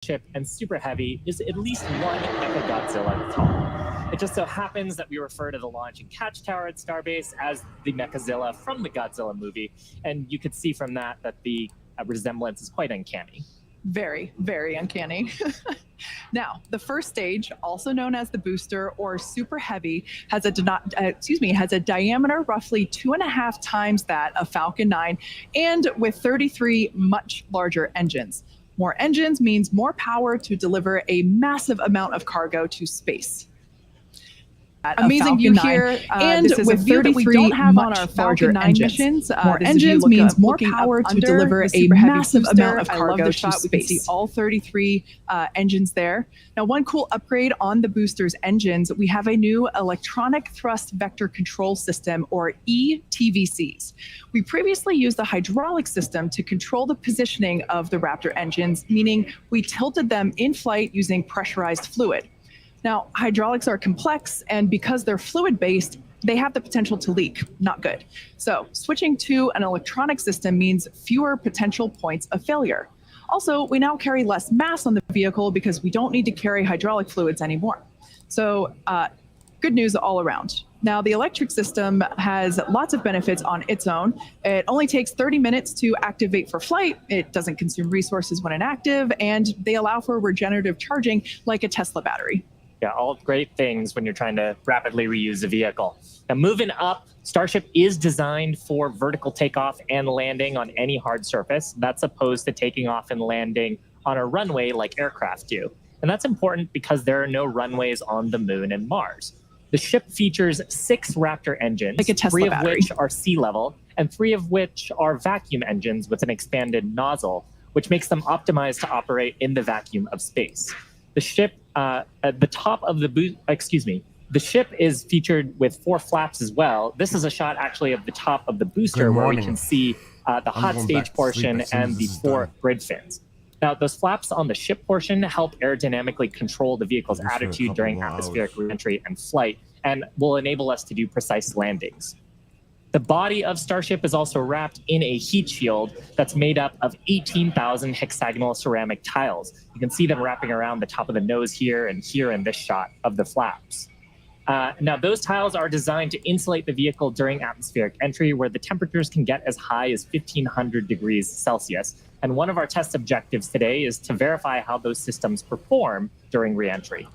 Starship and Super Heavy is at least one Mechagodzilla tall. It just so happens that we refer to the launch and catch tower at Starbase as the Mechazilla from the Godzilla movie, and you could see from that the resemblance is quite uncanny. Very, very uncanny. Now, the first stage, also known as the booster or Super Heavy, has a diameter roughly 2.5 times that of Falcon 9, and with 33 much larger engines. More engines means more power to deliver a massive amount of cargo to space. Amazing view here, and this is with 33 we don't have on our Falcon 9 missions. More engines means more power to deliver a massive amount of cargo to space. We can see all 33 engines there. Now, one cool upgrade on the booster's engines, we have a new electronic thrust vector control system, or ETVCs. We previously used the hydraulic system to control the positioning of the Raptor engines, meaning we tilted them in flight using pressurized fluid. Now, hydraulics are complex, and because they're fluid-based, they have the potential to leak. Not good. So switching to an electronic system means fewer potential points of failure. Also, we now carry less mass on the vehicle because we don't need to carry hydraulic fluids anymore. So good news all around. Now, the electric system has lots of benefits on its own. It only takes 30 minutes to activate for flight. It doesn't consume resources when inactive, and they allow for regenerative charging like a Tesla battery. Yeah, all great things when you're trying to rapidly reuse a vehicle. Now, moving up, Starship is designed for vertical takeoff and landing on any hard surface. That's opposed to taking off and landing on a runway like aircraft do. And that's important because there are no runways on the Moon and Mars. The ship features 6 Raptor engines, like a Tesla 3 of battery, which are sea level, and 3 of which are vacuum engines with an expanded nozzle, which makes them optimized to operate in the vacuum of space. The ship at the top of the ship is featured with 4 flaps as well. This is a shot actually of the top of the booster where we can see the hot stage portion and the 4 grid fins. Now, those flaps on the ship portion help aerodynamically control the vehicle's attitude during atmospheric reentry and flight, and will enable us to do precise landings. The body of Starship is also wrapped in a heat shield that's made up of 18,000 hexagonal ceramic tiles. You can see them wrapping around the top of the nose here and here in this shot of the flaps. Now, those tiles are designed to insulate the vehicle during atmospheric entry, where the temperatures can get as high as 1,500 degrees Celsius. And one of our test objectives today is to verify how those systems perform during reentry.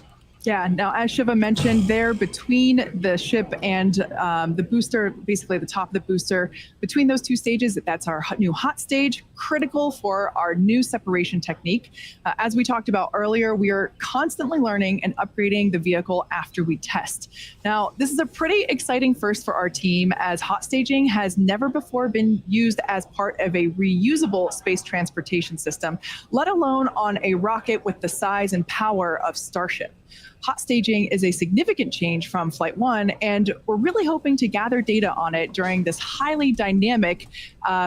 Yeah, now as Shiva mentioned, there between the ship and the booster, basically the top of the booster, between those 2 stages, that's our new hot stage, critical for our new separation technique. As we talked about earlier, we are constantly learning and upgrading the vehicle after we test. Now, this is a pretty exciting first for our team, as hot staging has never before been used as part of a reusable space transportation system, let alone on a rocket with the size and power of Starship. Hot staging is a significant change from Flight 1, and we're really hoping to gather data on it during this highly dynamic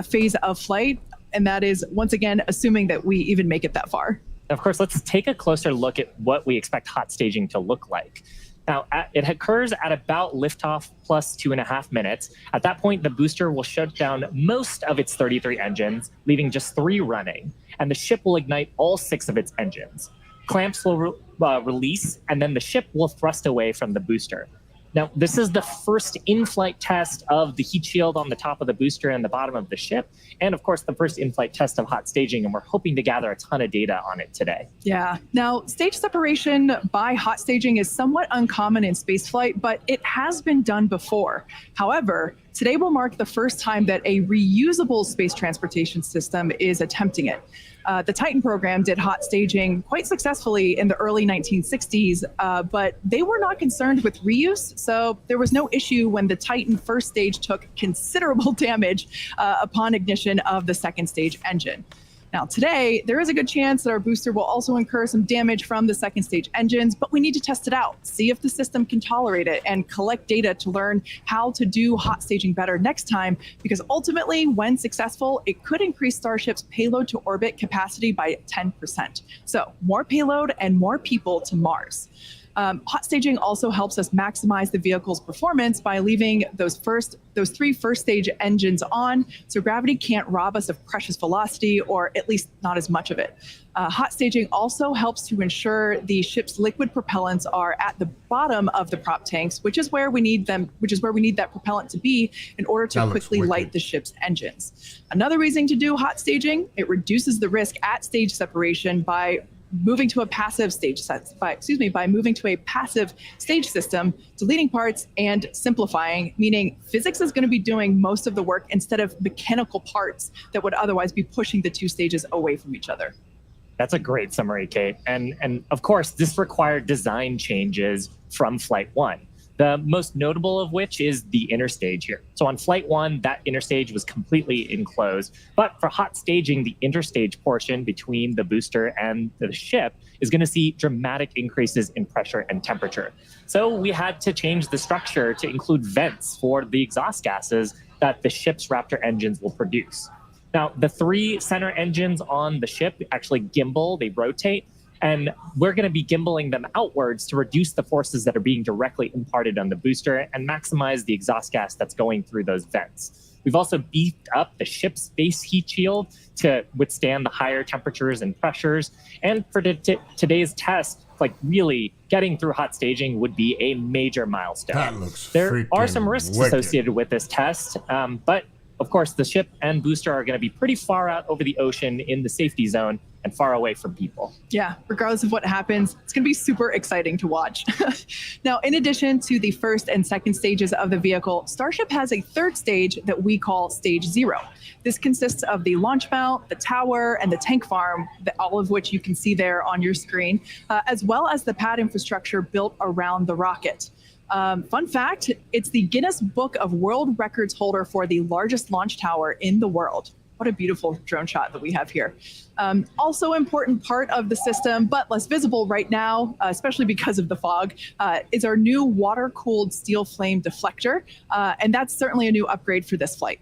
phase of flight, and that is, once again, assuming that we even make it that far. Of course, let's take a closer look at what we expect hot staging to look like. Now, it occurs at about liftoff plus 2.5 minutes. At that point, the booster will shut down most of its 33 engines, leaving just 3 running, and the ship will ignite all 6 of its engines. Clamps will release, and then the ship will thrust away from the booster. Now, this is the first in-flight test of the heat shield on the top of the booster and the bottom of the ship, and of course, the first in-flight test of hot staging, and we're hoping to gather a ton of data on it today. Yeah. Now, stage separation by hot staging is somewhat uncommon in spaceflight, but it has been done before. However, today will mark the first time that a reusable space transportation system is attempting it. The Titan program did hot staging quite successfully in the early 1960s, but they were not concerned with reuse, so there was no issue when the Titan first stage took considerable damage upon ignition of the second stage engine. Now, today, there is a good chance that our booster will also incur some damage from the second stage engines, but we need to test it out, see if the system can tolerate it, and collect data to learn how to do hot staging better next time, because ultimately, when successful, it could increase Starship's payload to orbit capacity by 10%. So more payload and more people to Mars. Hot staging also helps us maximize the vehicle's performance by leaving those three first stage engines on, so gravity can't rob us of precious velocity, or at least not as much of it. Hot staging also helps to ensure the ship's liquid propellants are at the bottom of the prop tanks, which is where we need that propellant to be in order to quickly light the ship's engines. Another reason to do hot staging, it reduces the risk at stage separation by moving to a passive stage system, deleting parts and simplifying, meaning physics is going to be doing most of the work instead of mechanical parts that would otherwise be pushing the two stages away from each other. That's a great summary, Kate. And of course, this required design changes from Flight 1. The most notable of which is the interstage here. So on Flight 1, that interstage was completely enclosed. But for hot staging, the interstage portion between the booster and the ship is going to see dramatic increases in pressure and temperature. So we had to change the structure to include vents for the exhaust gases that the ship's Raptor engines will produce. Now, the three center engines on the ship actually gimbal, they rotate, and we're going to be gimbaling them outwards to reduce the forces that are being directly imparted on the booster and maximize the exhaust gas that's going through those vents. We've also beefed up the ship's base heat shield to withstand the higher temperatures and pressures. And for today's test, like really getting through hot staging would be a major milestone. There are some risks associated with this test, but of course, the ship and booster are going to be pretty far out over the ocean in the safety zone and far away from people. Yeah, regardless of what happens, it's going to be super exciting to watch. Now, in addition to the first and second stages of the vehicle, Starship has a third stage that we call Stage 0. This consists of the launch mount, the tower, and the tank farm, all of which you can see there on your screen, as well as the pad infrastructure built around the rocket. Fun fact, it's the Guinness Book of World Records holder for the largest launch tower in the world. What a beautiful drone shot that we have here. Also important part of the system, but less visible right now, especially because of the fog, is our new water-cooled steel flame deflector. And that's certainly a new upgrade for this flight.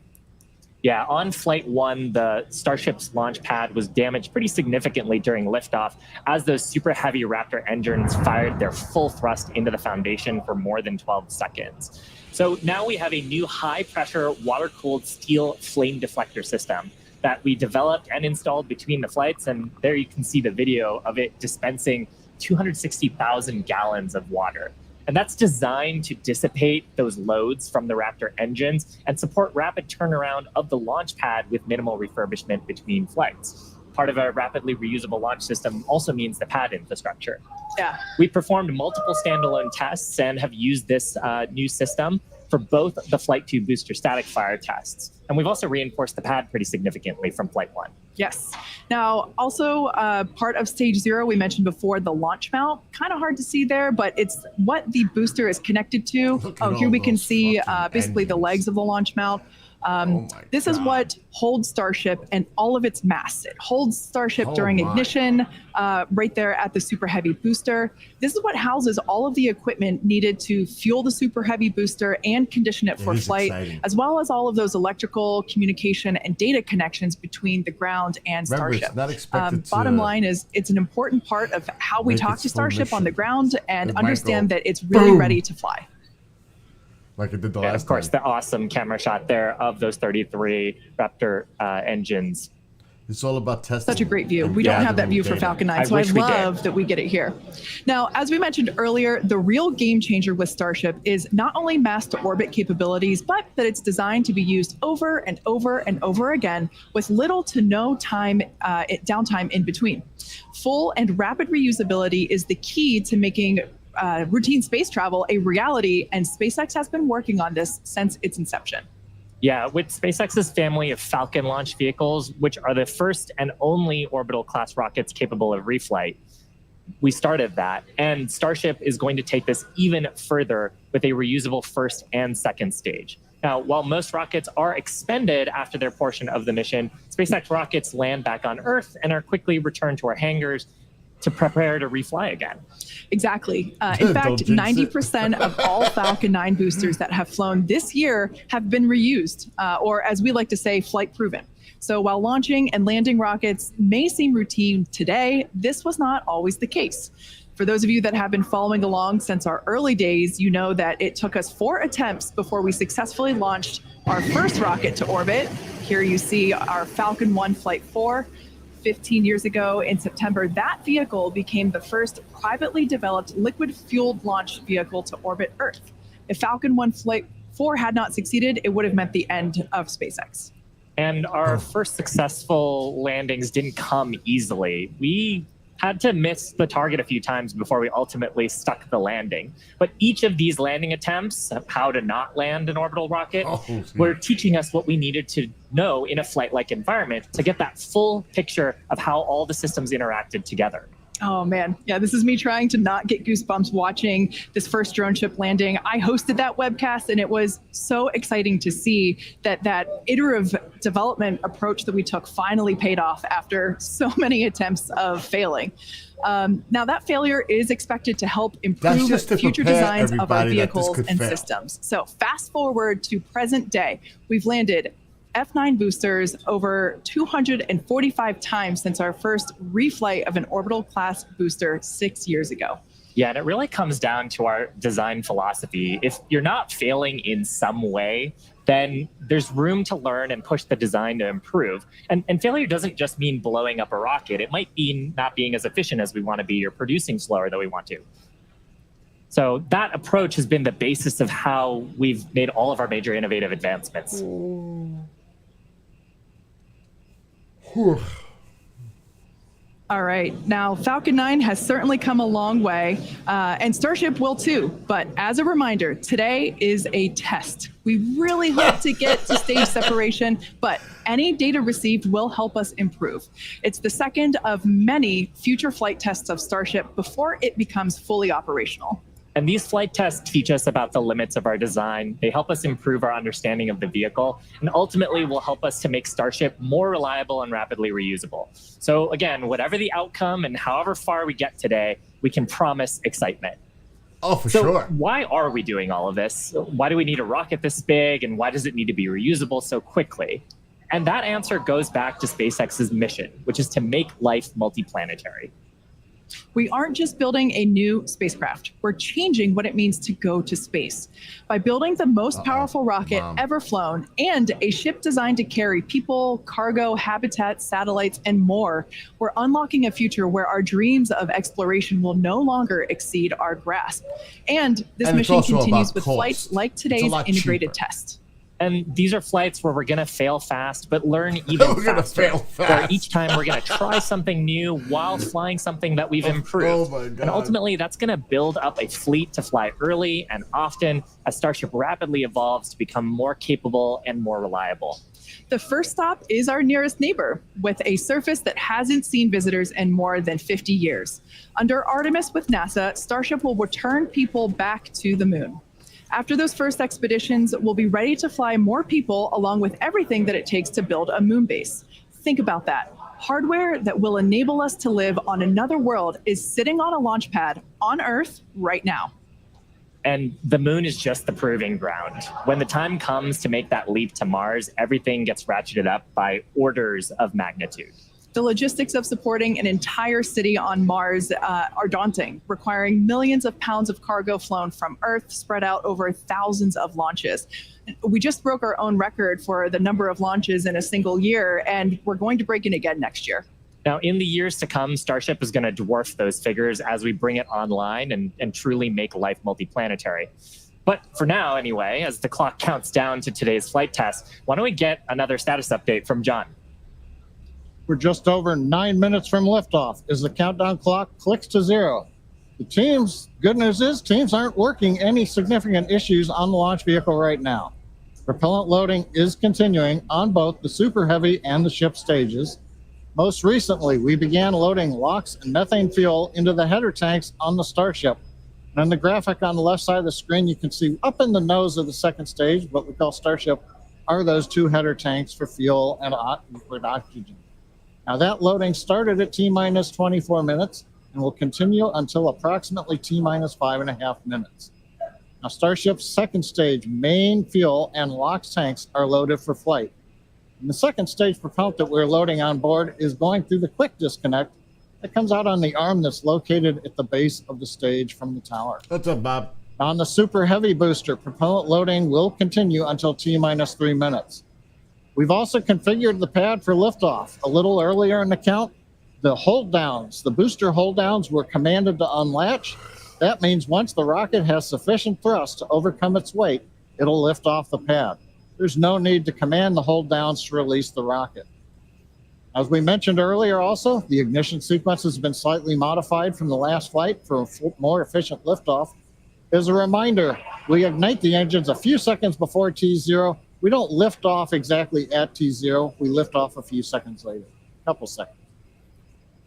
Yeah, on Flight 1, the Starship's launch pad was damaged pretty significantly during liftoff as those super heavy Raptor engines fired their full thrust into the foundation for more than 12 seconds. So now we have a new high-pressure, water-cooled steel flame deflector system that we developed and installed between the flights, and there you can see the video of it dispensing 260,000 gallons of water. And that's designed to dissipate those loads from the Raptor engines and support rapid turnaround of the launch pad with minimal refurbishment between flights. Part of a rapidly reusable launch system also means the pad infrastructure. Yeah. We performed multiple standalone tests and have used this new system for both the Flight 2 booster static fire tests. And we've also reinforced the pad pretty significantly from Flight 1. Yes. Now, also part of Stage 0, we mentioned before, the launch mount. Kind of hard to see there, but it's what the booster is connected to. Here we can see basically the legs of the launch mount. This is what holds Starship and all of its mass. It holds Starship during ignition, right there at the Super Heavy booster. This is what houses all of the equipment needed to fuel the Super Heavy booster and condition it for flight, as well as all of those electrical, communication, and data connections between the ground and Starship. Bottom line is, it's an important part of how we talk to Starship on the ground and understand that it's really ready to fly. Like it did the last time. Of course, the awesome camera shot there of those 33 Raptor engines. It's all about testing. Such a great view. We don't have that view for Falcon 9, so I love that we get it here. Now, as we mentioned earlier, the real game changer with Starship is not only mass to orbit capabilities, but that it's designed to be used over and over and over again with little to no downtime in between. Full and rapid reusability is the key to making routine space travel a reality, and SpaceX has been working on this since its inception. Yeah, with SpaceX's family of Falcon launch vehicles, which are the first and only orbital class rockets capable of reflight, we started that. And Starship is going to take this even further with a reusable first and second stage. Now, while most rockets are expended after their portion of the mission, SpaceX rockets land back on Earth and are quickly returned to our hangars to prepare to refly again. Exactly. In fact, 90% of all Falcon 9 boosters that have flown this year have been reused, or as we like to say, flight proven. So while launching and landing rockets may seem routine today, this was not always the case. For those of you that have been following along since our early days, you know that it took us 4 attempts before we successfully launched our first rocket to orbit. Here you see our Falcon 1 Flight 4. 15 years ago in September, that vehicle became the first privately developed liquid-fueled launch vehicle to orbit Earth. If Falcon 1 Flight 4 had not succeeded, it would have meant the end of SpaceX. And our first successful landings didn't come easily. We had to miss the target a few times before we ultimately stuck the landing. But each of these landing attempts, how to not land an orbital rocket, were teaching us what we needed to know in a flight-like environment to get that full picture of how all the systems interacted together. Oh man, yeah, this is me trying to not get goosebumps watching this first drone ship landing. I hosted that webcast and it was so exciting to see that iterative development approach that we took finally paid off after so many attempts of failing. Now that failure is expected to help improve future designs of our vehicles and systems. So fast forward to present day, we've landed F9 boosters over 245 times since our first reflight of an orbital class booster 6 years ago. Yeah, and it really comes down to our design philosophy. If you're not failing in some way, then there's room to learn and push the design to improve. And failure doesn't just mean blowing up a rocket. It might mean not being as efficient as we want to be or producing slower than we want to. So that approach has been the basis of how we've made all of our major innovative advancements. All right. Now, Falcon 9 has certainly come a long way, and Starship will too. But as a reminder, today is a test. We really hope to get to stage separation, but any data received will help us improve. It's the second of many future flight tests of Starship before it becomes fully operational. And these flight tests teach us about the limits of our design. They help us improve our understanding of the vehicle, and ultimately will help us to make Starship more reliable and rapidly reusable. So again, whatever the outcome and however far we get today, we can promise excitement. Oh, for sure. Why are we doing all of this? Why do we need a rocket this big, and why does it need to be reusable so quickly? And that answer goes back to SpaceX's mission, which is to make life multiplanetary. We aren't just building a new spacecraft. We're changing what it means to go to space. By building the most powerful rocket ever flown and a ship designed to carry people, cargo, habitat, satellites, and more, we're unlocking a future where our dreams of exploration will no longer exceed our grasp. And this mission continues with flights like today's integrated test. And these are flights where we're going to fail fast, but learn even faster. Where each time we're going to try something new while flying something that we've improved. Oh my God. And ultimately, that's going to build up a fleet to fly early and often as Starship rapidly evolves to become more capable and more reliable. The first stop is our nearest neighbor, with a surface that hasn't seen visitors in more than 50 years. Under Artemis with NASA, Starship will return people back to the moon. After those first expeditions, we'll be ready to fly more people along with everything that it takes to build a moon base. Think about that. Hardware that will enable us to live on another world is sitting on a launch pad on Earth right now. And the moon is just the proving ground. When the time comes to make that leap to Mars, everything gets ratcheted up by orders of magnitude. The logistics of supporting an entire city on Mars are daunting, requiring millions of pounds of cargo flown from Earth spread out over thousands of launches. We just broke our own record for the number of launches in a single year, and we're going to break it again next year. Now, in the years to come, Starship is going to dwarf those figures as we bring it online and truly make life multiplanetary. But for now, anyway, as the clock counts down to today's flight test, why don't we get another status update from John? We're just over 9 minutes from liftoff as the countdown clock clicks to 0. The teams, good news is, teams aren't working any significant issues on the launch vehicle right now. Propellant loading is continuing on both the Super Heavy and the ship stages. Most recently, we began loading LOX and methane fuel into the header tanks on the Starship. And on the graphic on the left side of the screen, you can see up in the nose of the second stage, what we call Starship, are those 2 header tanks for fuel and liquid oxygen. Now that loading started at T-minus 24 minutes and will continue until approximately T-minus 5.5 minutes. Now Starship's second stage main fuel and LOX tanks are loaded for flight. And the second stage propellant that we're loading on board is going through the quick disconnect that comes out on the arm that's located at the base of the stage from the tower. What's up, Bob? On the super heavy booster, propellant loading will continue until T-minus 3 minutes. We've also configured the pad for liftoff. A little earlier in the count, the hold downs, the booster hold downs were commanded to unlatch. That means once the rocket has sufficient thrust to overcome its weight, it'll lift off the pad. There's no need to command the hold downs to release the rocket. As we mentioned earlier also, the ignition sequence has been slightly modified from the last flight for a more efficient liftoff. As a reminder, we ignite the engines a few seconds before T0. We don't lift off exactly at T0. We lift off a few seconds later, a couple seconds.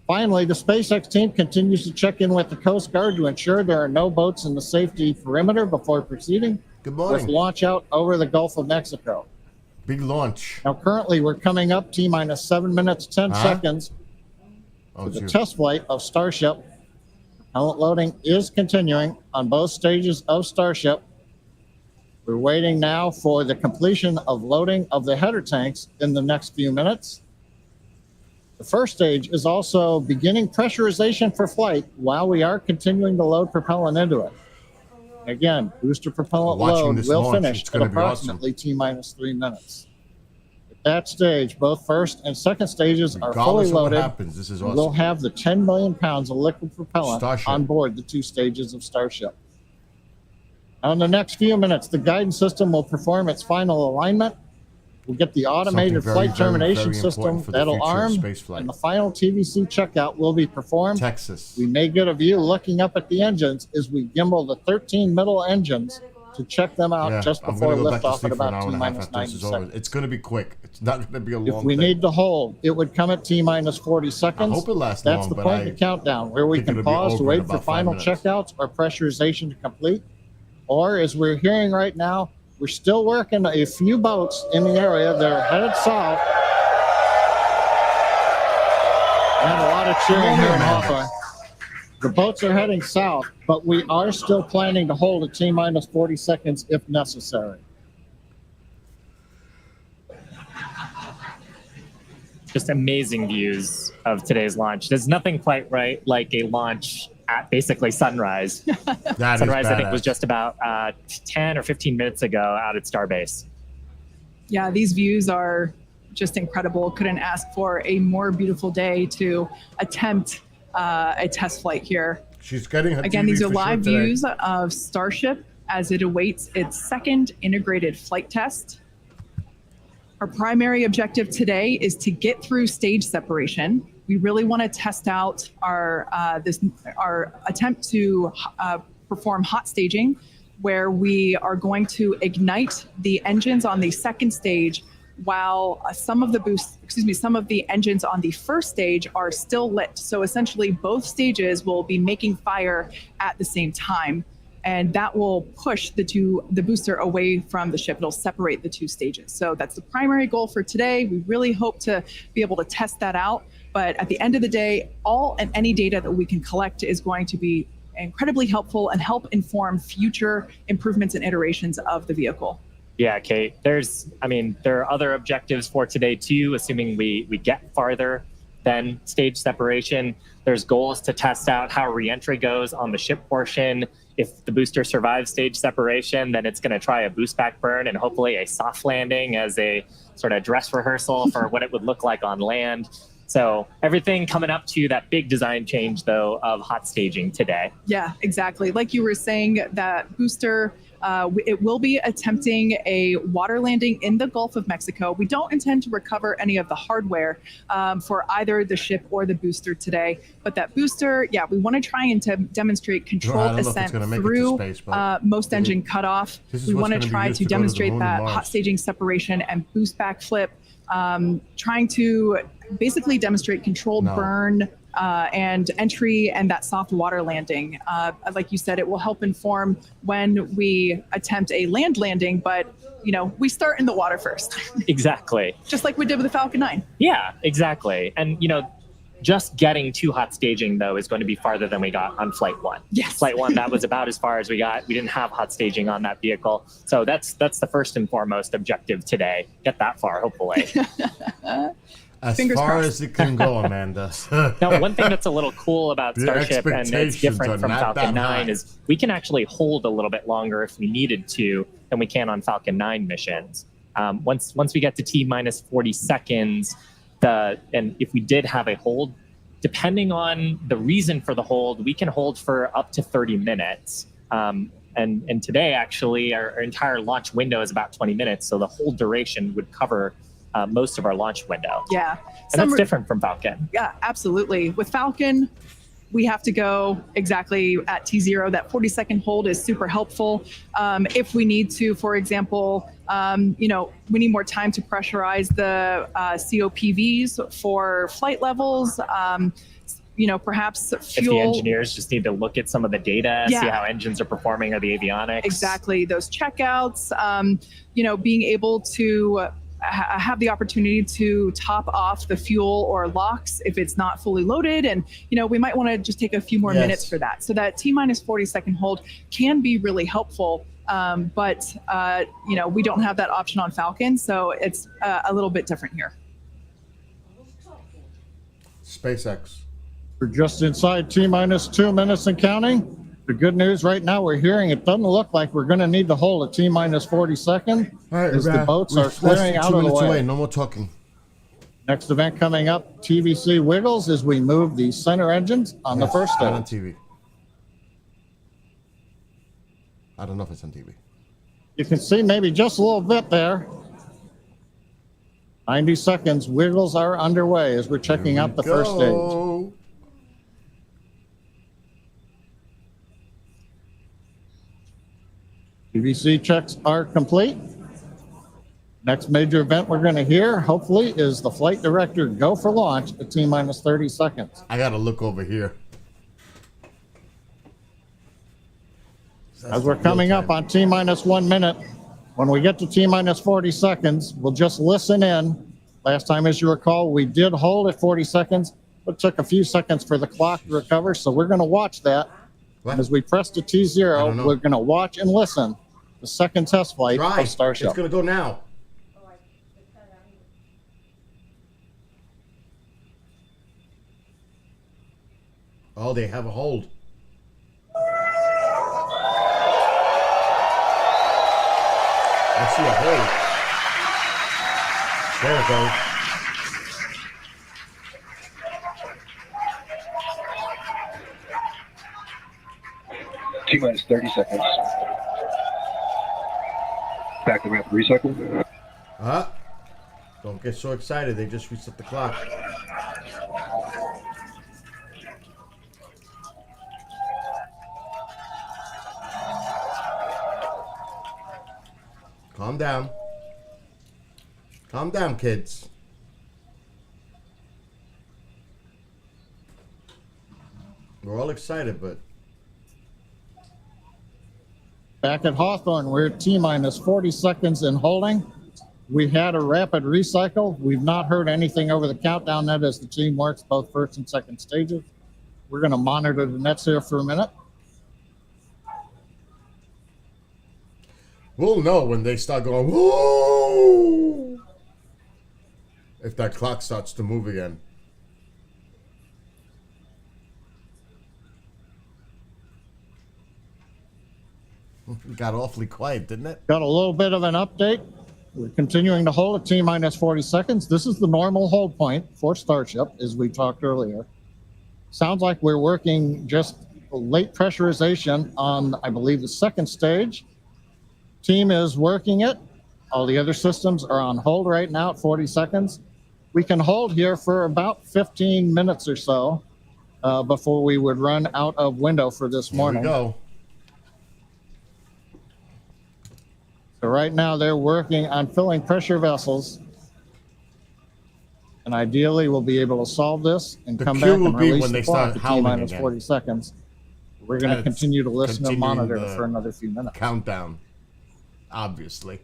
Finally, the SpaceX team continues to check in with the Coast Guard to ensure there are no boats in the safety perimeter before proceeding Good with morning. launch out over the Gulf of Mexico. Big launch. Now, currently, we're coming up T-minus 7 minutes, 10 seconds Oh, to the shoot. test flight of Starship. Propellant loading is continuing on both stages of Starship. We're waiting now for the completion of loading of the header tanks in the next few minutes. The first stage is also beginning pressurization for flight while we are continuing to load propellant into it. Again, booster propellant Watching load this will launch, finish it's at gonna be approximately T-minus 3 minutes. At that stage, both first and second stages are fully Regardless of what loaded. happens, this is We'll awesome. have the 10 million pounds of liquid propellant Starship. on board the 2 stages of Starship. Now, in the next few minutes, the guidance system will perform its final alignment. We'll get the automated Something very, flight very, termination very system important for the that'll future of arm, space flight. and the final TVC checkout will be performed. Texas. We may get a view looking up at the engines as we gimbal the 13 middle engines to check them out Yeah, just I'm before gonna go back to liftoff at sleep for an about hour and a half T-minus after this 90 is over. seconds. It's going to be quick. It's not going to be a long If we thing. need to hold, it would come at T-minus 40 seconds. I hope it lasts That's long, the but point I of the countdown where we think can it'll be pause to over in wait for about 5 final minutes. checkouts or pressurization to complete. Or, as we're hearing right now, we're still working a few boats in the area that are headed south. And a lot of cheering here in Hawthorne. The boats are heading south, but we are still planning to hold at T-minus 40 seconds if necessary. Just amazing views of today's launch. There's nothing quite right like a launch at basically sunrise. That is Sunrise, I think, badass. was just about 10 or 15 minutes ago out at Starbase. Yeah, these views are just incredible. Couldn't ask for a more beautiful day to attempt a test flight here. She's getting her Again, TV these are for sure live today. views of Starship as it awaits its second integrated flight test. Our primary objective today is to get through stage separation. We really want to test out our attempt to perform hot staging, where we are going to ignite the engines on the second stage while some of the engines on the first stage are still lit. So essentially both stages will be making fire at the same time. And that will push the booster away from the ship. It'll separate the 2 stages. So that's the primary goal for today. We really hope to be able to test that out. But at the end of the day, all and any data that we can collect is going to be incredibly helpful and help inform future improvements and iterations of the vehicle. Yeah, Kate, there are other objectives for today too, assuming we get farther than stage separation. There's goals to test out how reentry goes on the ship portion. If the booster survives stage separation, then it's going to try a boost back burn and hopefully a soft landing as a sort of dress rehearsal for what it would look like on land. So everything coming up to that big design change, though, of hot staging today. Yeah, exactly. Like you were saying, that booster, it will be attempting a water landing in the Gulf of Mexico. We don't intend to recover any of the hardware for either the ship or the booster today. But that booster, yeah, we want to try and demonstrate controlled ascent through most engine cutoff. We want to try to demonstrate that hot staging separation and boost back flip, trying to basically demonstrate controlled burn and entry and that soft water landing. Like you said, it will help inform when we attempt a land landing, but we start in the water first. Exactly. Just like we did with the Falcon 9. Yeah, exactly. And Just getting to hot staging, though, is going to be farther than we got on Flight 1. Yes. Flight 1, that was about as far as we got. We didn't have hot staging on that vehicle. So that's the first and foremost objective today. Get that far, hopefully. As Fingers far crossed. as it can go, Amanda. Now, one thing that's a little cool about The Starship, and it's expectations different are from not Falcon that 9, high. is we can actually hold a little bit longer if we needed to than we can on Falcon 9 missions. Once we get to T-minus 40 seconds, and if we did have a hold, depending on the reason for the hold, we can hold for up to 30 minutes. And today, actually, our entire launch window is about 20 minutes, so the whole duration would cover most of our launch window. Yeah. And that's different from Falcon. Yeah, absolutely. With Falcon, we have to go exactly at T0. That 40-second hold is super helpful. If we need to, for example, we need more time to pressurize the COPVs for flight levels. Perhaps If the fuel. engineers just need to look at some of the data, Yeah. see how engines are performing or the avionics. Exactly. Those checkouts, being able to have the opportunity to top off the fuel or locks if it's not fully loaded. And, we might want to just take a few more minutes for that. So that T-minus 40-second hold can be really helpful. But we don't have that option on Falcon. So it's a little bit different here. SpaceX. We're just inside T-minus 2 minutes and counting. The good news right now, we're hearing it doesn't look like we're going to need to hold a T-minus 40 second All right, as the boats are clearing out of the way. No more talking. Next event coming up, TVC wiggles as we move the center engines on the first Not on stage. TV. I don't know if it's on TV. You can see maybe just a little bit there. 90 seconds, wiggles are underway as we're checking out the first stage. TVC checks are complete. Next major event we're going to hear, hopefully, is the flight director go for launch at T-minus 30 seconds. I got to look over here. As we're coming up on T-minus 1 minute, when we get to T-minus 40 seconds, we'll just listen in. Last time, as you recall, we did hold at 40 seconds, but it took a few seconds for the clock to recover, so we're going to watch that. What? As we press to T0, we're going to watch and listen the second test flight Right. of Starship. It's going to go now. Oh, they have a hold. I see a hold. There it goes. T-minus 30 seconds. Back to rapid recycle. Don't get so excited. They just reset the clock. Calm down. Calm down, kids. We're all excited, but Back at Hawthorne, we're at T-minus 40 seconds in holding. We had a rapid recycle. We've not heard anything over the countdown net as the team works both first and second stages. We're going to monitor the nets here for a minute. we'll know when they start going, woo! If that clock starts to move again. It got awfully quiet, didn't it? Got a little bit of an update. We're continuing to hold at T-minus 40 seconds. This is the normal hold point for Starship, as we talked earlier. Sounds like we're working just late pressurization on, I believe, the second stage. Team is working it. All the other systems are on hold right now at 40 seconds. We can hold here for about 15 minutes or so before we would run out of window for this morning. Here we go. So right now they're working on filling pressure vessels. And ideally we'll be able to solve this and The come cue back will and be release when the they clock start at howling T-minus again. 40 seconds. We're going to That's continue to listen and continuing monitor the for another few minutes. Countdown, obviously.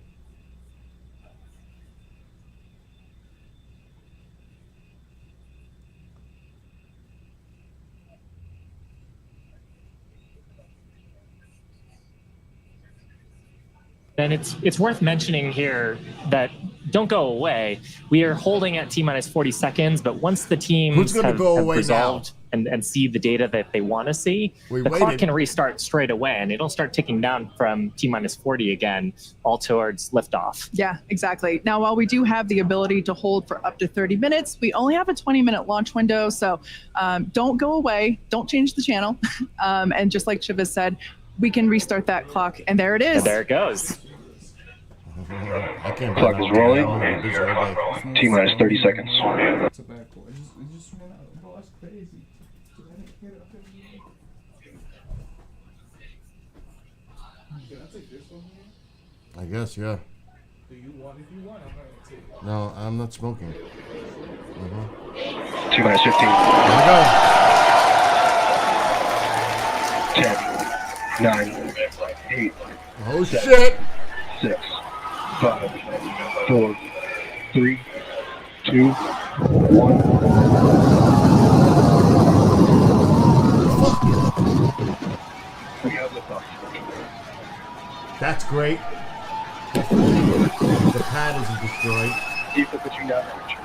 And it's worth mentioning here that don't go away. We are holding at T-minus 40 seconds, but once the teams have resolved and see the data that they want to see, the clock can restart straight away, and it'll start ticking down from T-minus 40 again, all towards liftoff. Yeah, exactly. Now, while we do have the ability to hold for up to 30 minutes, we only have a 20-minute launch window, so don't go away. Don't change the channel. And just like Shiva said, we can restart that clock, and there it is. And there it goes. Clock is rolling. T-minus 30 seconds. It's a bad call. It just went out. Bro, that's crazy. Can I take this one here? I guess, yeah. Do you want? If you want, I'm gonna take it. No, I'm not smoking. T-minus 15. There we go. 10, 9, 8, Oh, shit. 6, 5, 4, 3, 2, 1. We have liftoff. That's great. The pad isn't destroyed. Keep the pitching down range.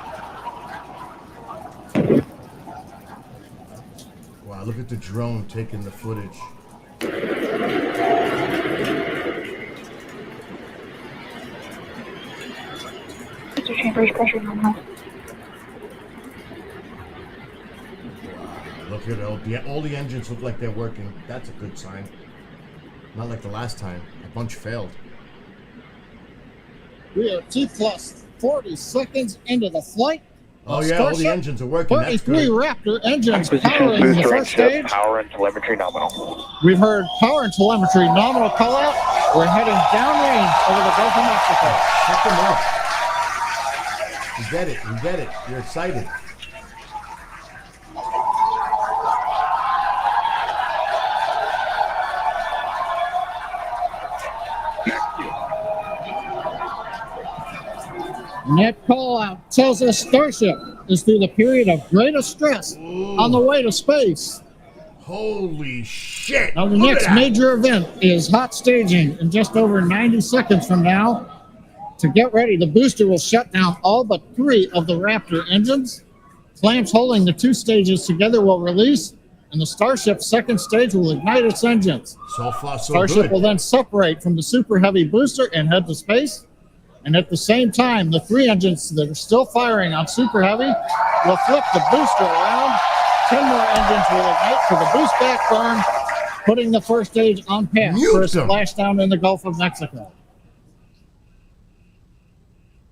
Wow, look at the drone taking the footage. Chambers pressure nominal. Look at all the engines look like they're working. That's a good sign. Not like the last time. A bunch failed. We are T plus 40 seconds into the flight. Oh yeah, all the engines are working. 33 Raptor engines powering the Booster first stage. Power and telemetry nominal. We've heard power and telemetry nominal call out. We're heading downrange over the Gulf of Mexico. Check them up. You get it. You get it. You're excited. Net call out tells us Starship is through the period of greatest stress on the way to space. Holy shit. Now the next major event is hot staging in just over 90 seconds from now. To get ready, the booster will shut down all but 3 of the Raptor engines. Clamps holding the 2 stages together will release, and the Starship's second stage will ignite its engines. So far, so Starship good. will then separate from the Super Heavy booster and head to space. And at the same time, the 3 engines that are still firing on Super Heavy will flip the booster around. 10 more engines will ignite for the boost back burn, putting the first stage on path for a splashdown in the Gulf of Mexico.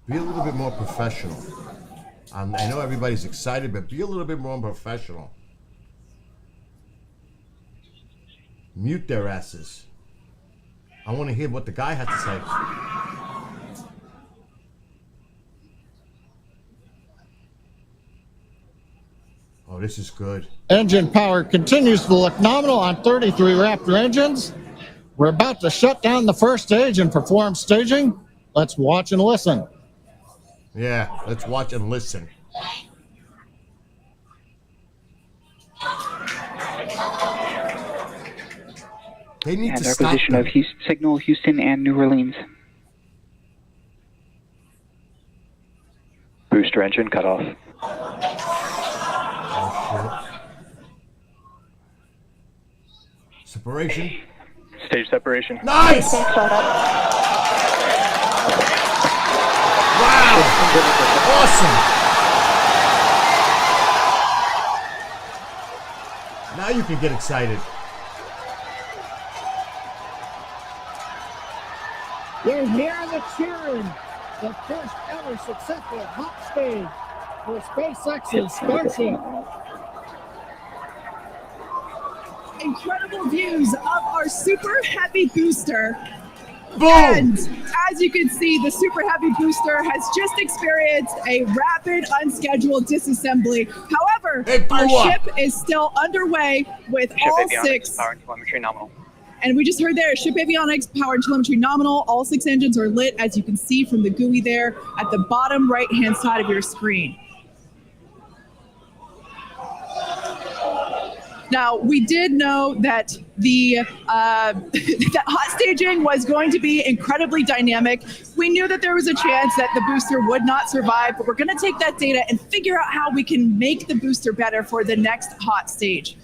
Be a little bit more professional. I know everybody's excited, but be a little bit more professional. Mute their asses. I want to hear what the guy has to say. Oh, this is good. Engine power continues to look nominal on 33 Raptor engines. We're about to shut down the first stage and perform staging. Let's watch and listen. Yeah, let's watch and listen. They need to stop acquisition of signal Houston and New Orleans. Booster engine cut off. Oh, shit. Separation. Stage separation. Nice! Wow! Awesome! Now you can get excited. You're hearing the cheering. The first ever successful hot stage for SpaceX's Starship. Incredible views of our Super Heavy booster. Boom! And as you can see, the Super Heavy booster has just experienced a rapid, unscheduled disassembly. However, our ship is still underway with all 6. Power and telemetry nominal. And we just heard there, ship avionics, power and telemetry nominal. All 6 engines are lit, as you can see from the GUI there at the bottom right-hand side of your screen. Now, we did know that the that hot staging was going to be incredibly dynamic. We knew that there was a chance that the booster would not survive, but we're going to take that data and figure out how we can make the booster better for the next hot stage.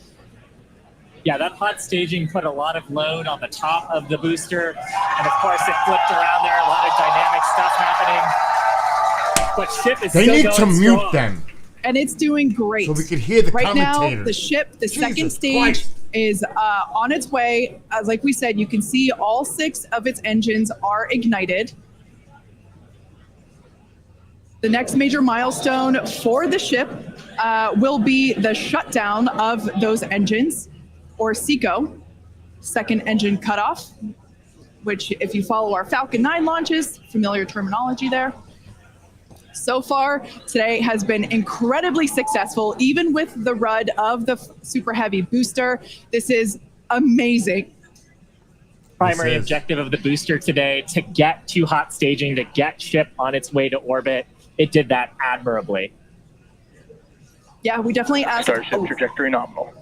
Yeah, that hot staging put a lot of load on the top of the booster, and of course it flipped around there, a lot of dynamic stuff happening. But ship is They still need going to mute strong. them And it's doing great. so we could hear the right commentator. now, the ship, the second Jesus stage, Christ. is on its way. Like we said, you can see all 6 of its engines are ignited. The next major milestone for the ship will be the shutdown of those engines, or SECO, second engine cutoff, which if you follow our Falcon 9 launches, familiar terminology there. So far, today has been incredibly successful, even with the RUD of the Super Heavy booster. This is amazing. Primary This is- objective of the booster today to get to hot staging, to get ship on its way to orbit. It did that admirably. Yeah, we definitely asked. Starship trajectory nominal.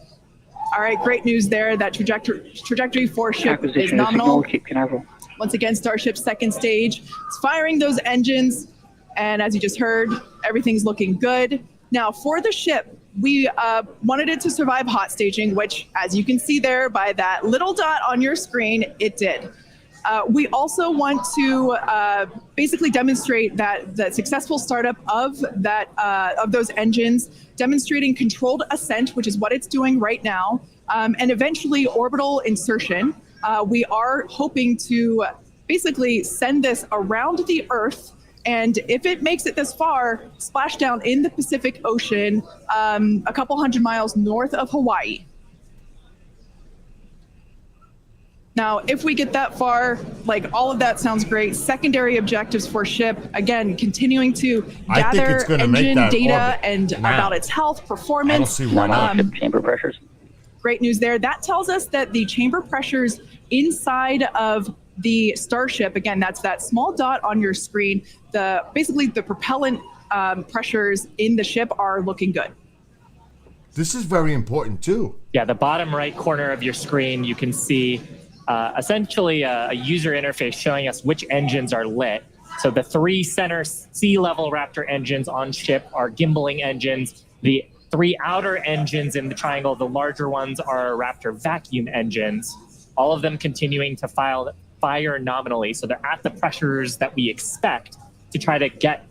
All right, great news there. That trajectory for ship is Acquisition of nominal. signal, Cape Canaveral. Once again, Starship's second stage is firing those engines. And as you just heard, everything's looking good. Now, for the ship, we wanted it to survive hot staging, which, as you can see there by that little dot on your screen, it did. We also want to basically demonstrate that the successful startup of those engines, demonstrating controlled ascent, which is what it's doing right now, and eventually orbital insertion. We are hoping to basically send this around the Earth, and if it makes it this far, splash down in the Pacific Ocean, a couple hundred miles north of Hawaii. Now, if we get that far, like all of that sounds great. Secondary objectives for ship, again, continuing to I think gather it's gonna make engine that data orbit and now. about its health, I don't performance. see why not. Ship chamber pressures. Great news there. That tells us that the chamber pressures inside of the Starship, again, that's that small dot on your screen, basically the propellant pressures in the ship are looking good. This is very important too. Yeah, the bottom right corner of your screen, you can see essentially a user interface showing us which engines are lit. So the 3 center sea level Raptor engines on ship are gimbaling engines. The 3 outer engines in the triangle, the larger ones, are Raptor vacuum engines. All of them continuing to fire nominally. So they're at the pressures that we expect to try to get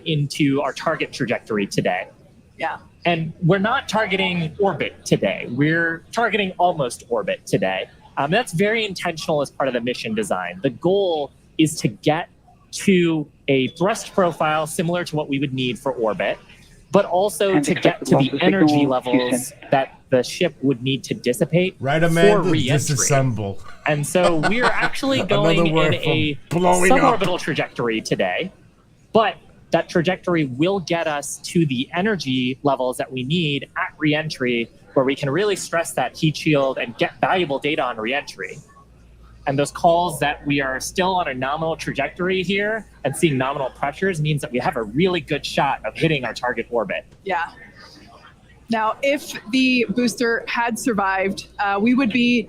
into our target trajectory today. Yeah. And we're not targeting orbit today. We're targeting almost orbit today. That's very intentional as part of the mission design. The goal is to get to a thrust profile similar to what we would need for orbit, but also And to get to expected the loss of energy signal, levels Houston. that the ship would need to dissipate Right, for Amanda? re-entry. Disassemble. And so we're actually going Another word in a for blowing up. suborbital trajectory today, but that trajectory will get us to the energy levels that we need at re-entry, where we can really stress that heat shield and get valuable data on re-entry. And those calls that we are still on a nominal trajectory here and seeing nominal pressures means that we have a really good shot of hitting our target orbit. Yeah. Now, if the booster had survived, we would be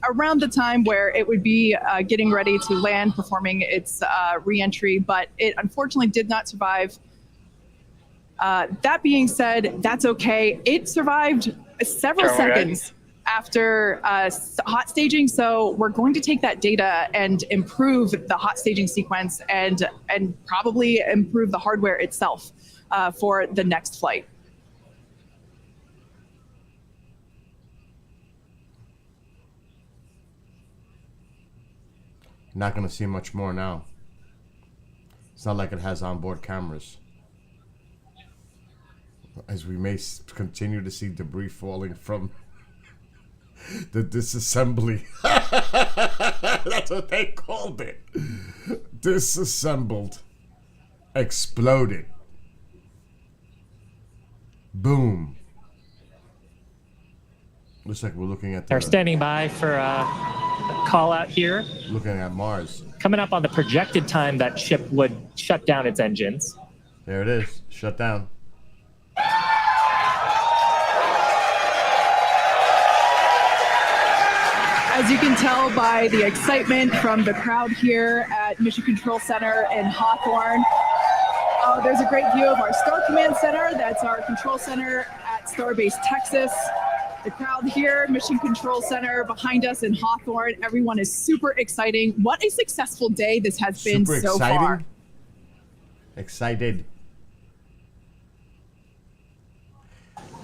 around the time where it would be getting ready to land, performing its re-entry, but it unfortunately did not survive. That being said, that's okay. It survived several Terminal seconds after hot staging, so we're going to take that data and improve the hot staging sequence and probably improve the hardware itself for the next flight. Not going to see much more now. It's not like it has onboard cameras. As we may continue to see debris falling from the disassembly. That's what they called it. Disassembled. Exploded. Boom. Looks like we're looking at They're standing by for a call out here. looking at Mars. Coming up on the projected time that ship would shut down its engines. There it is. Shut down. As you can tell by the excitement from the crowd here at Mission Control Center in Hawthorne, there's a great view of our Star Command Center. That's our control center at Starbase Texas. The crowd here, Mission Control Center behind us in Hawthorne. Everyone is super exciting. What a successful day this has been so far. Excited.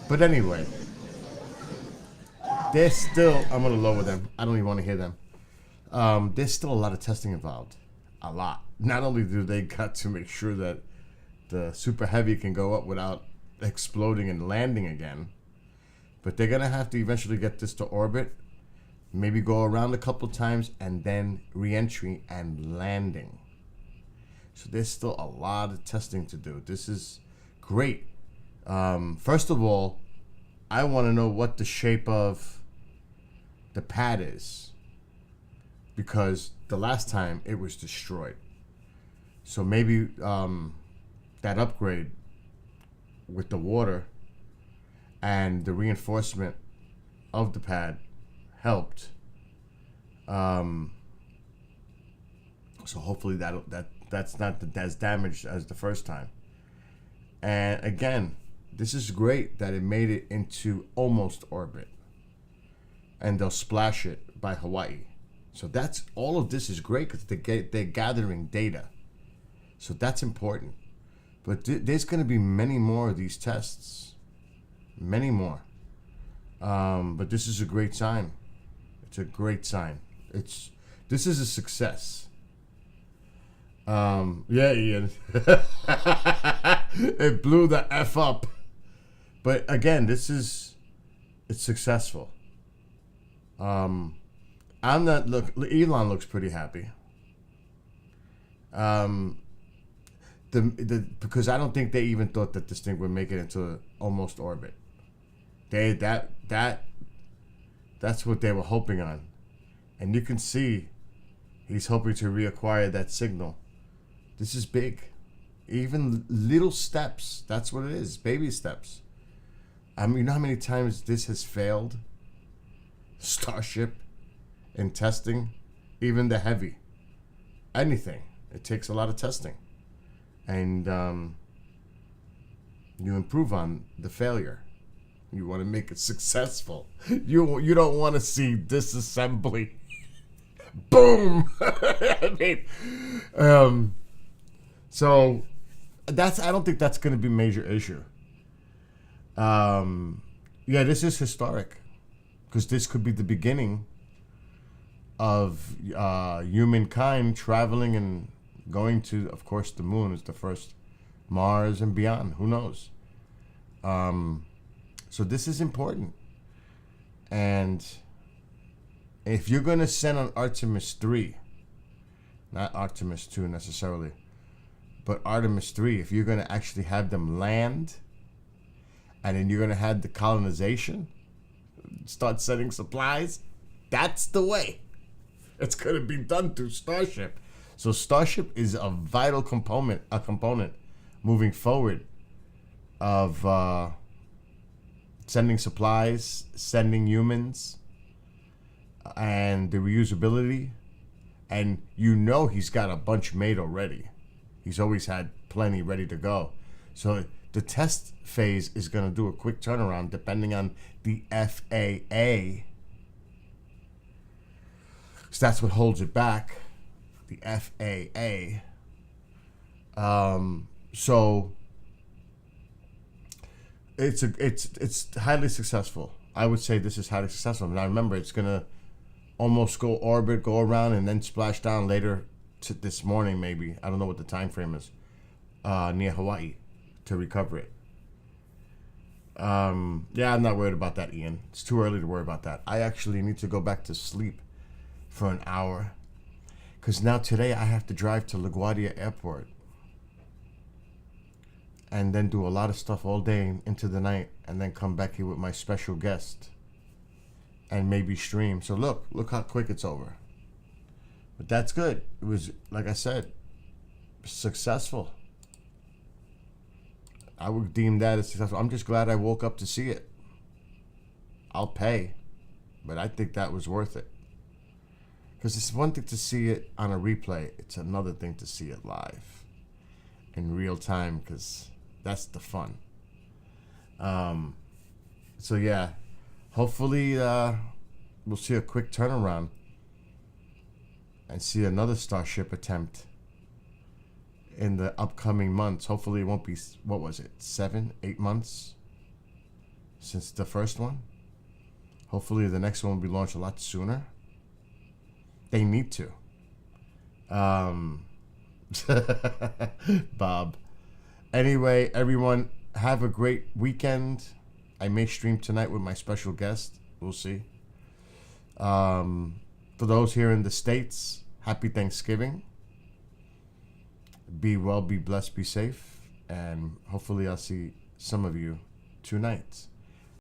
But anyway, there's still, I'm going to lower them. I don't even want to hear them. There's still a lot of testing involved. A lot. Not only do they got to make sure that the Super Heavy can go up without exploding and landing again, but they're going to have to eventually get this to orbit, maybe go around a couple times, and then re-entry and landing. So there's still a lot of testing to do. This is great. First of all, I want to know what the shape of the pad is, because the last time it was destroyed. So maybe that upgrade with the water and the reinforcement of the pad helped. So hopefully that's not as damaged as the first time. And again, this is great that it made it into almost orbit, and they'll splash it by Hawaii. So that's all of this is great because they're gathering data. So that's important. But there's going to be many more of these tests. Many more. But this is a great sign. It's a great sign. This is a success. Yeah, Ian. It blew the F up. But again, it's successful. Elon looks pretty happy. Because I don't think they even thought that this thing would make it into almost orbit. That's what they were hoping on. And you can see he's hoping to reacquire that signal. This is big. Even little steps, that's what it is, baby steps. I mean, you know how many times this has failed? Starship in testing, even the Heavy. Anything. It takes a lot of testing. And you improve on the failure. You want to make it successful. You don't want to see disassembly. Boom. I mean, so I don't think that's going to be a major issue. Yeah, this is historic because this could be the beginning of humankind traveling and going to, of course, the moon is the first, Mars and beyond. Who knows? So this is important. And if you're going to send on Artemis 3, not Artemis 2 necessarily, but Artemis 3, if you're going to actually have them land, and then you're going to have the colonization, start sending supplies, that's the way. It's going to be done through Starship. So Starship is a vital component moving forward of sending supplies, sending humans, and the reusability. And you know he's got a bunch made already. He's always had plenty ready to go. So the test phase is going to do a quick turnaround depending on the FAA. So that's what holds it back. The FAA. So it's highly successful. I would say this is highly successful. Now remember, it's gonna almost go orbit, go around, and then splash down later this morning, maybe. I don't know what the time frame is. Near Hawaii to recover it. Yeah, I'm not worried about that, Ian. It's too early to worry about that. I actually need to go back to sleep for an hour. Because now today I have to drive to LaGuardia Airport and then do a lot of stuff all day into the night and then come back here with my special guest and maybe stream. So look how quick it's over. But that's good. It was, like I said, successful. I would deem that as successful. I'm just glad I woke up to see it. I'll pay, but I think that was worth it. Because it's one thing to see it on a replay. It's another thing to see it live in real time, because that's the fun. So yeah, hopefully we'll see a quick turnaround and see another Starship attempt in the upcoming months. Hopefully it won't be, what was it, 7-8 months since the first one. Hopefully the next one will be launched a lot sooner. They need to. Bob. Anyway, everyone, have a great weekend. I may stream tonight with my special guest. We'll see. For those here in the States, happy Thanksgiving. Be well, be blessed, be safe. And hopefully I'll see some of you tonight.